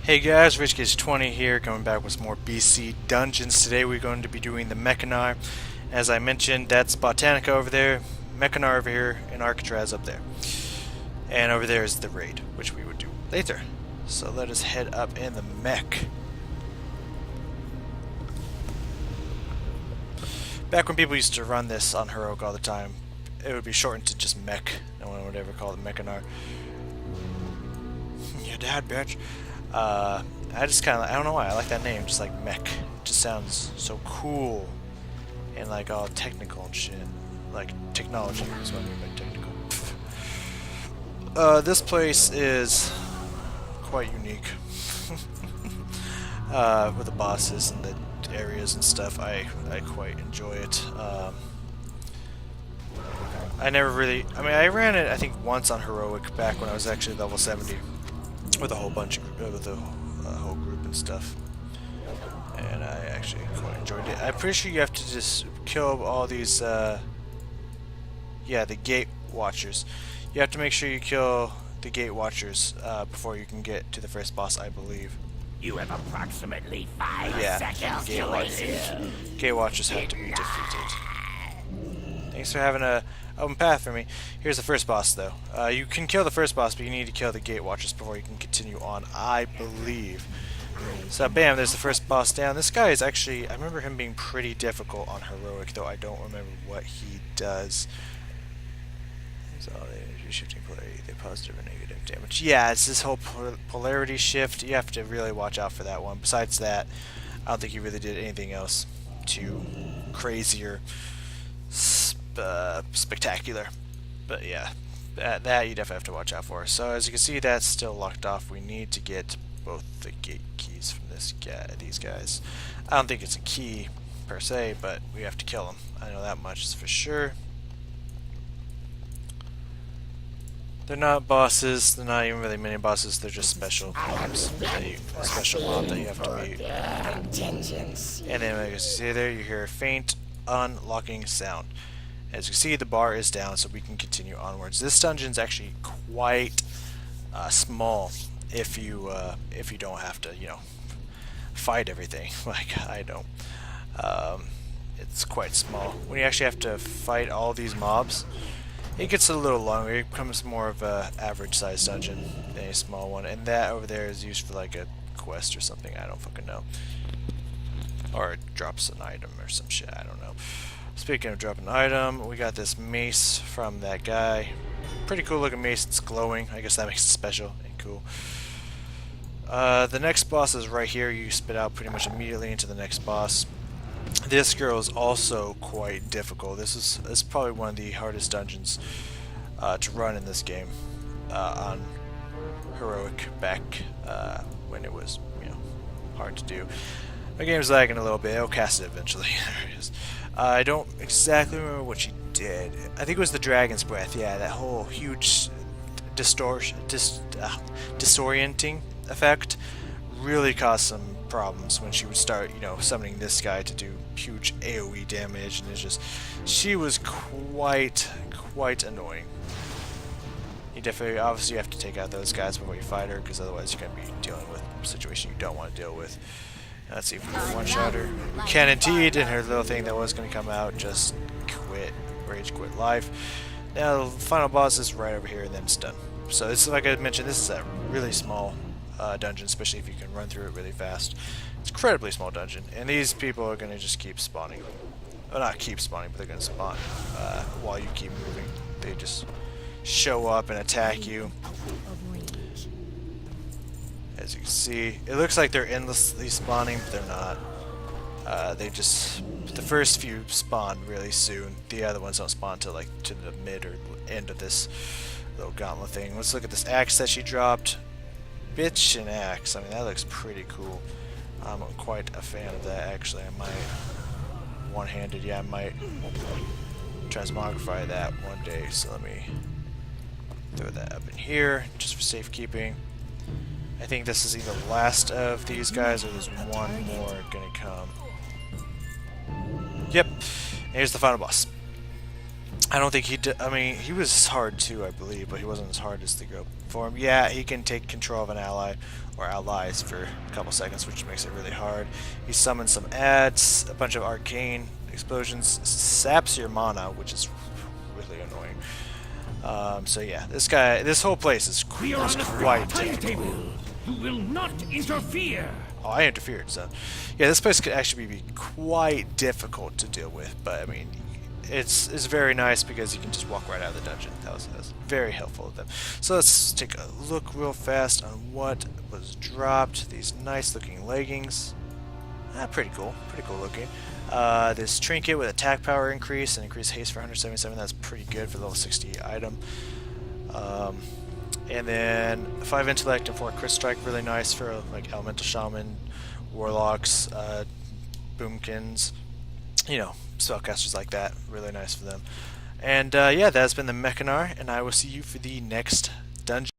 Hey guys, RichGage20 here, coming back with some more BC Dungeons. Today we're going to be doing the Mechanar. As I mentioned, that's Botanica over there, Mechanar over here, and Arcatraz up there. And over there is the raid, which we would do later. So let us head up in the Mech. Back when people used to run this on Heroic all the time, it would be shortened to just Mech. No one would ever call it Mechanar. Your dad, bitch. I just kind of, I don't know why, I like that name, just like Mech. It just sounds so cool and like all technical and shit. Like technology is what I mean by technical. This place is quite unique. With the bosses and the areas and stuff, I quite enjoy it. I never really, I ran it I think once on Heroic back when I was actually level 70. With a whole bunch of with a whole group and stuff, and I actually quite enjoyed it. I'm pretty sure you have to just kill all these yeah, the gate watchers. You have to make sure you kill the gate watchers before you can get to the first boss, I believe. You have approximately 5 seconds gate to watchers. live. Gate watchers have to be defeated. Thanks for having a open path for me. Here's the first boss, though. You can kill the first boss, but you need to kill the gate watchers before you can continue on, I believe. So, bam, there's the first boss down. This guy is actually, I remember him being pretty difficult on Heroic, though I don't remember what he does. So, shifting polarity, the positive and negative damage. Yeah, it's this whole polarity shift. You have to really watch out for that one. Besides that, I don't think he really did anything else too crazy or spectacular. But yeah, that you definitely have to watch out for. So as you can see, that's still locked off. We need to get both the gate keys from these guys. I don't think it's a key per se, but we have to kill them. I know that much for sure. They're not bosses, they're not even really mini bosses, they're just special mobs. A special mob that you have to beat. And then as you see there, you hear a faint unlocking sound. As you can see, the bar is down, so we can continue onwards. This dungeon's actually quite small if you don't have to, you know, fight everything like I don't. It's quite small. When you actually have to fight all these mobs, it gets a little longer. It becomes more of a average-sized dungeon than a small one, and that over there is used for like a quest or something. I don't fucking know, or it drops an item or some shit. I don't know. Speaking of dropping an item, we got this mace from that guy. Pretty cool looking mace. It's glowing. I guess that makes it special and cool. The next boss is right here. You spit out pretty much immediately into the next boss. This girl is also quite difficult. This is probably one of the hardest dungeons to run in this game on Heroic back when it was, you know, hard to do. My game's lagging a little bit. It'll cast it eventually. There it is. I don't exactly remember what she did. I think it was the Dragon's Breath. Yeah, that whole huge disorienting effect really caused some problems when she would start, you know, summoning this guy to do huge AoE damage, and it's just, she was quite annoying. You definitely, obviously, you have to take out those guys before you fight her, because otherwise you're going to be dealing with a situation you don't want to deal with. Let's see if we can one-shot her. We can indeed, and her little thing that was going to come out just quit. Rage quit life. Now the final boss is right over here, and then it's done. So it's like I mentioned, this is a really small dungeon, especially if you can run through it really fast. It's an incredibly small dungeon, and these people are going to just keep spawning. Well, not keep spawning, but they're going to spawn while you keep moving. They just show up and attack you. As you can see, it looks like they're endlessly spawning, but they're not. They just, the first few spawn really soon. The other ones don't spawn until like to the mid or end of this little gauntlet thing. Let's look at this axe that she dropped. Bitch and axe. I mean, that looks pretty cool. I'm quite a fan of that, actually. I might one-handed, yeah, I might transmogrify that one day. So let me throw that up in here just for safekeeping. I think this is either the last of these guys or there's one more gonna come. Yep, here's the final boss. I don't think he did. I mean, he was hard too, I believe, but he wasn't as hard as the go for him. Yeah, he can take control of an ally or allies for a couple seconds, which makes it really hard. He summons some adds, a bunch of arcane explosions, saps your mana, which is really annoying. So yeah, this whole place is We are on the quite difficult. timetable. You will not interfere. Oh, I interfered, so yeah, this place could actually be quite difficult to deal with. But I mean, it's very nice because you can just walk right out of the dungeon. That was very helpful of them. So let's take a look real fast on what was dropped. These nice looking leggings. Pretty cool looking. This trinket with attack power increase and increased haste for 177. That's pretty good for the level 60 item. And then 5 intellect and 4 crit strike, really nice for like elemental shaman, warlocks, boomkins, you know, spellcasters like that. Really nice for them. And yeah, that's been the Mechanar, and I will see you for the next dungeon.